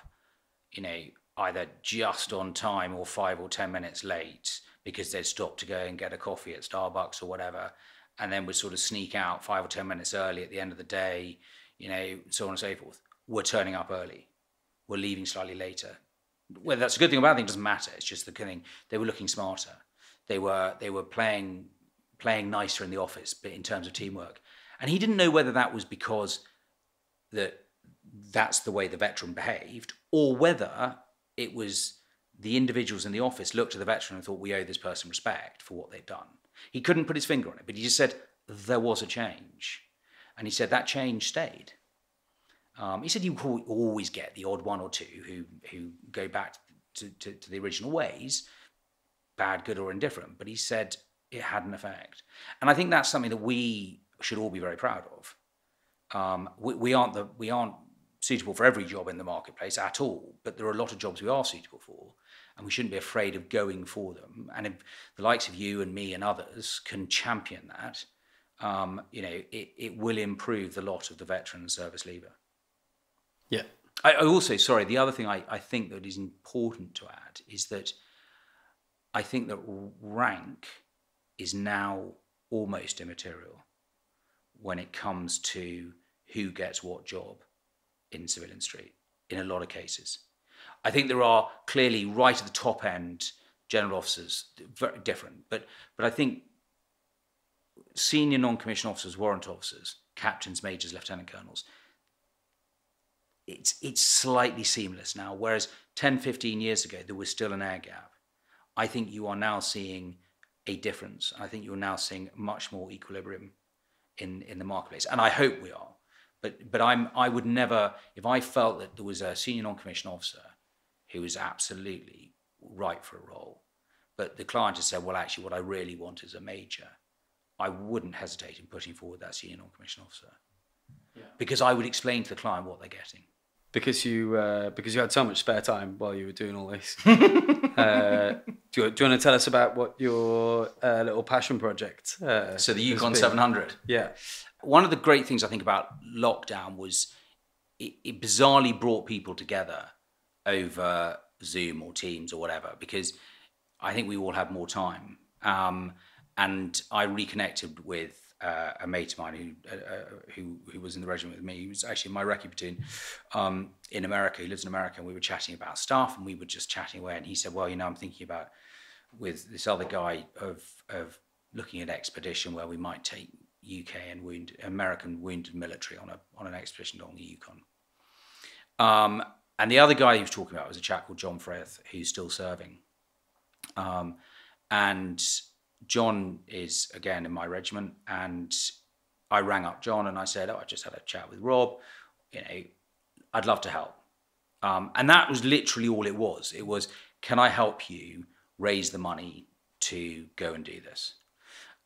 either just on time or 5 or 10 minutes late because they'd stopped to go and get a coffee at Starbucks or whatever, and then would sort of sneak out 5 or 10 minutes early at the end of the day, so on and so forth, were turning up early, were leaving slightly later. Whether that's a good thing or a bad thing doesn't matter. It's just the thing. They were looking smarter. They were playing nicer in the office, but in terms of teamwork. And he didn't know whether that was because that's the way the veteran behaved, or whether it was the individuals in the office looked at the veteran and thought, we owe this person respect for what they've done. He couldn't put his finger on it, but he just said there was a change. And he said that change stayed. He said you always get the odd 1 or 2 who go back to the original ways, bad, good, or indifferent. But he said it had an effect. And I think that's something that we should all be very proud of. We aren't suitable for every job in the marketplace at all, but there are a lot of jobs we are suitable for, and we shouldn't be afraid of going for them. And if the likes of you and me and others can champion that, it will improve the lot of the veteran and service leaver. Yeah. I also, the other thing I think that is important to add is that I think that rank is now almost immaterial when it comes to who gets what job in civilian street. in a lot of cases. I think there are clearly right at the top end general officers, very different, but I think senior non-commissioned officers, warrant officers, captains, majors, lieutenant colonels, it's slightly seamless now, whereas 10, 15 years ago, there was still an air gap. I think you are now seeing a difference. I think you're now seeing much more equilibrium in the marketplace, and I hope we are. But I would never, if I felt that there was a senior non-commissioned officer who was absolutely right for a role, but the client has said, well, actually, what I really want is a major, I wouldn't hesitate in putting forward that senior non-commissioned officer, because I would explain to the client what they're getting. Because you had so much spare time while you were doing all this. Do you want to tell us about what your little passion project? So the Yukon 700. Yeah. One of the great things I think about lockdown was it bizarrely brought people together over Zoom or Teams or whatever, because I think we all had more time. And I reconnected with a mate of mine who was in the regiment with me. He was actually in my recce platoon in America. He lives in America, and we were chatting about stuff, and we were just chatting away. And he said, well, I'm thinking about, with this other guy, of looking at expedition where we might take UK and American wounded military on an expedition along the Yukon. And the other guy he was talking about was a chap called John Frith, who's still serving. And John is, again, in my regiment, and I rang up John and I said, I just had a chat with Rob, I'd love to help. And that was literally all it was. It was, can I help you raise the money to go and do this?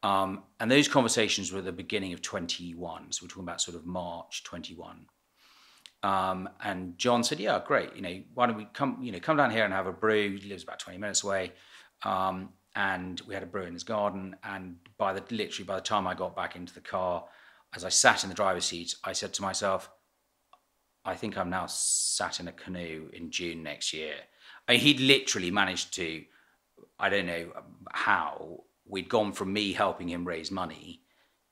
And those conversations were at the beginning of 21, so we're talking about sort of March 21. And John said, yeah, great, why don't we come down here and have a brew? He lives about 20 minutes away. And we had a brew in his garden. And by the time I got back into the car, as I sat in the driver's seat, I said to myself, I think I'm now sat in a canoe in June next year. He'd literally managed to, I don't know how, we'd gone from me helping him raise money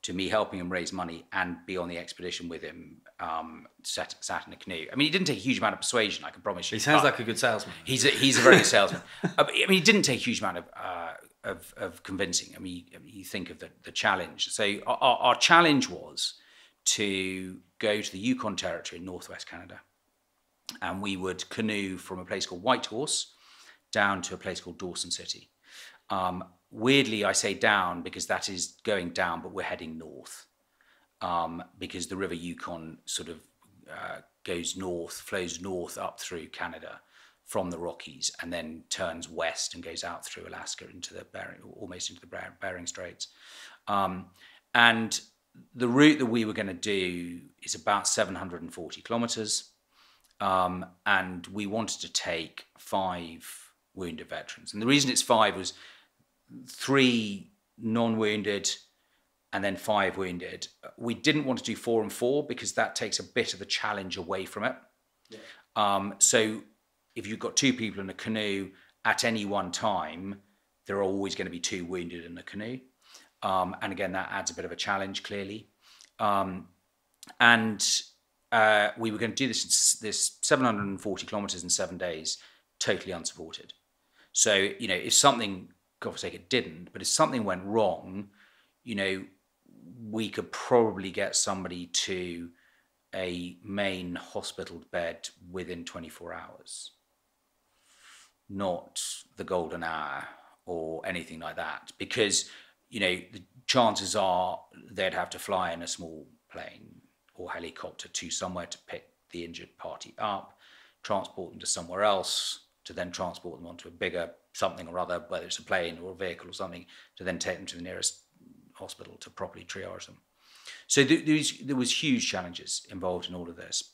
to me helping him raise money and be on the expedition with him, sat in a canoe. I mean, he didn't take a huge amount of persuasion, I can promise you. He sounds like a good salesman. He's a very good salesman. I mean, he didn't take a huge amount of convincing. I mean, you think of the challenge. So our challenge was to go to the Yukon Territory in northwest Canada, and we would canoe from a place called Whitehorse down to a place called Dawson City. Weirdly, I say down because that is going down, but we're heading north, because the River Yukon sort of goes north, flows north up through Canada from the Rockies, and then turns west and goes out through Alaska into almost into the Bering Straits. And the route that we were going to do is about 740 kilometers, and we wanted to take 5 wounded veterans. And the reason it's 5 was 3 non-wounded and then 5 wounded. We didn't want to do 4 and 4 because that takes a bit of the challenge away from it. Yeah. So if you've got 2 people in a canoe at any one time, there are always going to be 2 wounded in the canoe. And again, that adds a bit of a challenge, clearly. And we were going to do this 740 kilometers in 7 days, totally unsupported. So, if something, God forsake it didn't, but if something went wrong, we could probably get somebody to a main hospital bed within 24 hours. Not the golden hour or anything like that, because, the chances are they'd have to fly in a small plane or helicopter to somewhere to pick the injured party up, transport them to somewhere else, to then transport them onto a bigger something or other, whether it's a plane or a vehicle or something, to then take them to the nearest hospital to properly triage them. So there was huge challenges involved in all of this.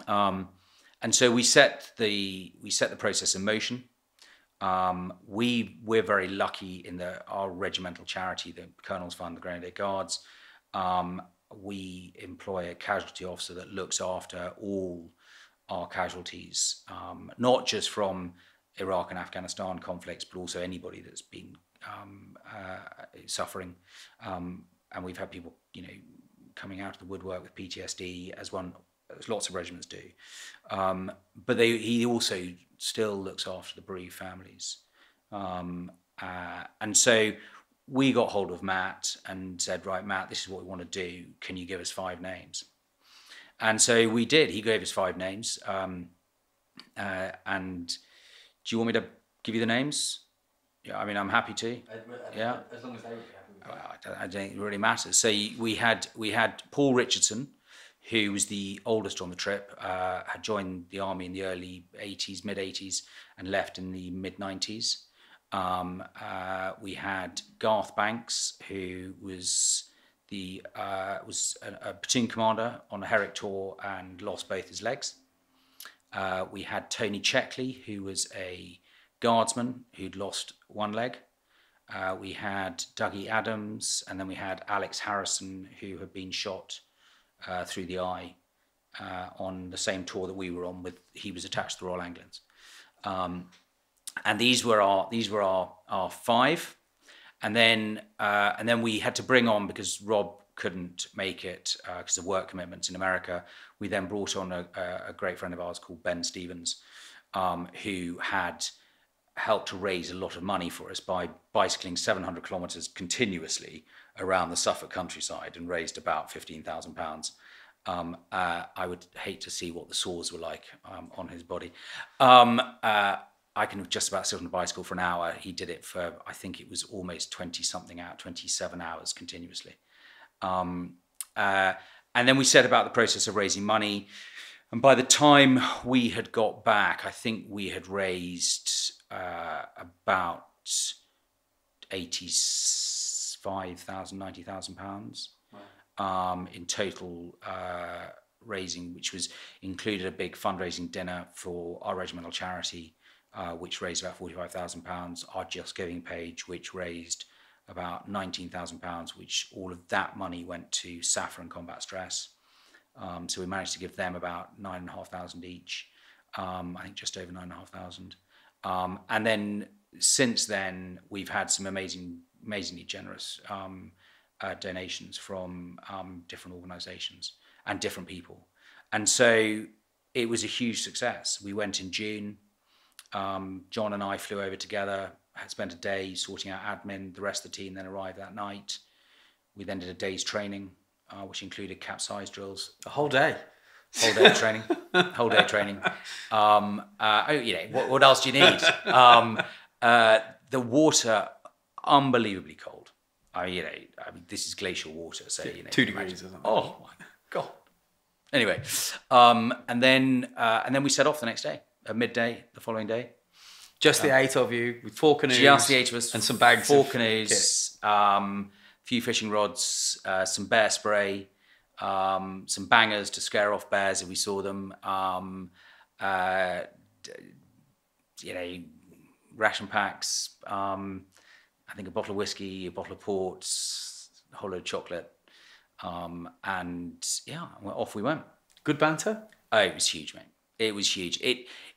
And so we set the process in motion. We're very lucky in our regimental charity, the Colonel's Fund, the Grenadier Guards. We employ a casualty officer that looks after all our casualties, not just from Iraq and Afghanistan conflicts, but also anybody that's been suffering. And we've had people, coming out of the woodwork with PTSD, as one lots of regiments do. But he also still looks after the bereaved families. And so we got hold of Matt and said, right, Matt, this is what we want to do. Can you give us 5 names? And so we did. He gave us 5 names. And do you want me to give you the names? Yeah, I mean, I'm happy to. Yeah, as long as they would be happy with that. I don't think it really matters. So we had Paul Richardson, who was the oldest on the trip, had joined the army in the early 80s, mid 80s, and left in the mid 90s. We had Garth Banks, who was a platoon commander on a Herrick tour and lost both his legs. We had Tony Checkley, who was a guardsman who'd lost one leg. We had Dougie Adams, and then we had Alex Harrison, who had been shot through the eye on the same tour that we were on. He was attached to the Royal Anglians, and these were our 5. And then we had to bring on, because Rob couldn't make it because of work commitments in America. We then brought on a great friend of ours called Ben Stevens, who had helped to raise a lot of money for us by bicycling 700 kilometres continuously around the Suffolk countryside, and raised about £15,000. I would hate to see what the sores were like on his body. I can just about sit on a bicycle for an hour. He did it for, I think it was almost 27 hours continuously. And then we set about the process of raising money. And by the time we had got back, I think we had raised about £85,000, £90,000 in total raising, which was included a big fundraising dinner for our regimental charity, which raised about £45,000, our Just Giving page, which raised about £19,000, which all of that money went to SAFA and combat stress. So we managed to give them about £9,500 each, I think just over £9,500. And then since then, we've had some amazingly generous donations from different organisations and different people. And so it was a huge success. We went in June. John and I flew over together, had spent a day sorting out admin. The rest of the team then arrived that night. We then did a day's training, which included capsize drills. A whole day? Whole day of training. Whole day of training. What else do you need? The water, unbelievably cold. This is glacial water, so 2 degrees or something. Oh my God. Anyway, and then we set off the next day, at midday the following day. Just the 8 of you with 4 canoes. Just the 8 of us, and some bags. 4 canoes, few fishing rods, some bear spray, some bangers to scare off bears if we saw them. Ration packs. I think a bottle of whiskey, a bottle of port, a whole load of chocolate, and off we went. Good banter? Oh, it was huge, mate. It was huge.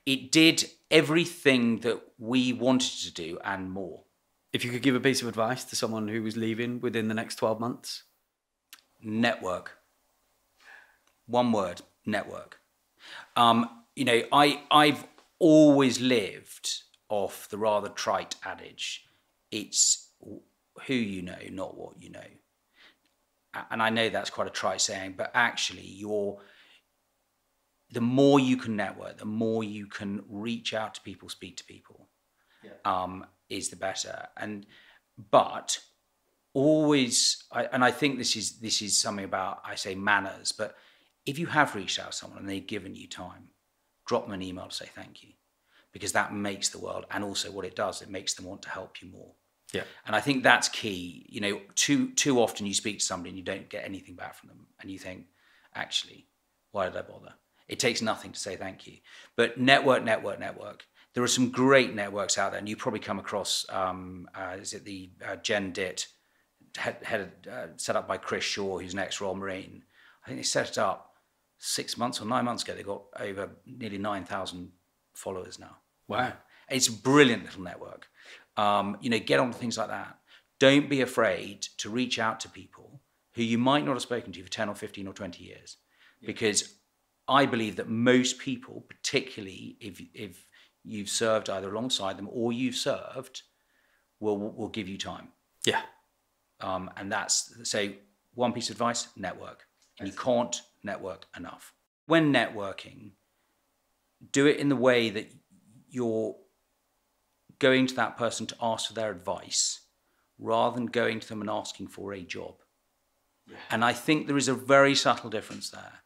It did everything that we wanted to do and more. If you could give a piece of advice to someone who was leaving within the next 12 months? Network. One word, network. I've always lived off the rather trite adage, it's who you know, not what you know. And I know that's quite a trite saying, but actually the more you can network, the more you can reach out to people, speak to people, is the better. But always, I think this is something about, I say manners, but if you have reached out to someone and they've given you time, drop them an email to say thank you, because that makes the world, and also what it does, it makes them want to help you more. Yeah. And I think that's key. Too often you speak to somebody and you don't get anything back from them, and you think, actually, why did I bother? It takes nothing to say thank you. But network. There are some great networks out there, and you probably come across, is it the Gen DIT, set up by Chris Shaw, who's an ex-Royal Marine. I think they set it up 6 months or 9 months ago. They got over nearly 9,000 followers now. Wow. It's a brilliant little network. Get on to things like that. Don't be afraid to reach out to people who you might not have spoken to for 10 or 15 or 20 years, because I believe that most people, particularly if you've served either alongside them or you've served, will give you time. Yeah. And that's, say, one piece of advice: network. And you can't network enough. When networking, do it in the way that you're going to that person to ask for their advice rather than going to them and asking for a job. Yeah. And I think there is a very subtle difference there,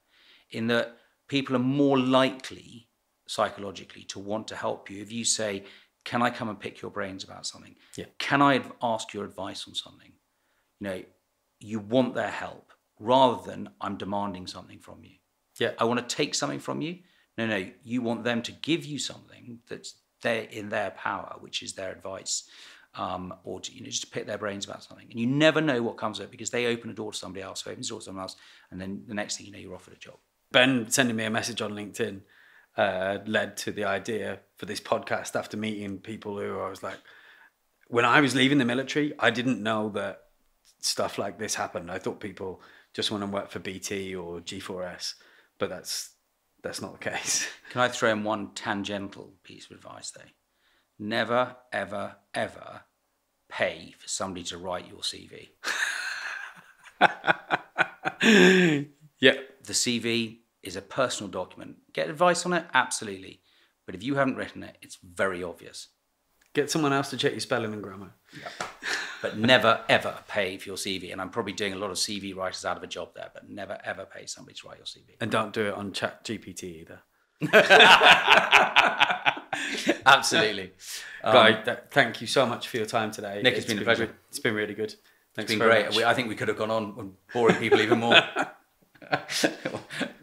in that people are more likely psychologically to want to help you if you say, can I come and pick your brains about something? Yeah. Can I ask your advice on something? You know, you want their help rather than I'm demanding something from you. Yeah. I want to take something from you. No, you want them to give you something that's in their power, which is their advice, or to, just to pick their brains about something. And you never know what comes of it, because they open a door to somebody else, who opens a door to someone else, and then the next thing you know, you're offered a job. Ben sending me a message on LinkedIn led to the idea for this podcast after meeting people who I was like, when I was leaving the military, I didn't know that stuff like this happened. I thought people just want to work for BT or G4S, but that's not the case. Can I throw in one tangential piece of advice though? Never, ever, ever pay for somebody to write your CV. Yeah. The CV is a personal document. Get advice on it? Absolutely. But if you haven't written it, it's very obvious. Get someone else to check your spelling and grammar. Yeah. But never, ever pay for your CV. And I'm probably doing a lot of CV writers out of a job there, but never, ever pay somebody to write your CV. And don't do it on ChatGPT either. Absolutely. Guy, thank you so much for your time today. Nick, it's been a pleasure. It's been really good. Thanks, it's been great. I think we could have gone on boring people even more.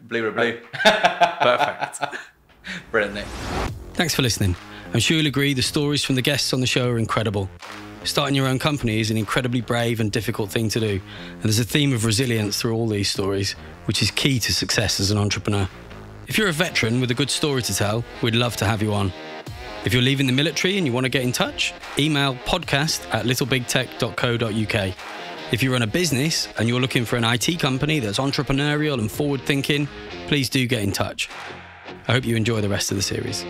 Blue or blue. Perfect. Brilliant, Nick. Thanks for listening. I'm sure you'll agree the stories from the guests on the show are incredible. Starting your own company is an incredibly brave and difficult thing to do, and there's a theme of resilience through all these stories, which is key to success as an entrepreneur. If you're a veteran with a good story to tell, we'd love to have you on. If you're leaving the military and you want to get in touch, email podcast@littlebigtech.co.uk. If you run a business and you're looking for an IT company that's entrepreneurial and forward-thinking, please do get in touch. I hope you enjoy the rest of the series.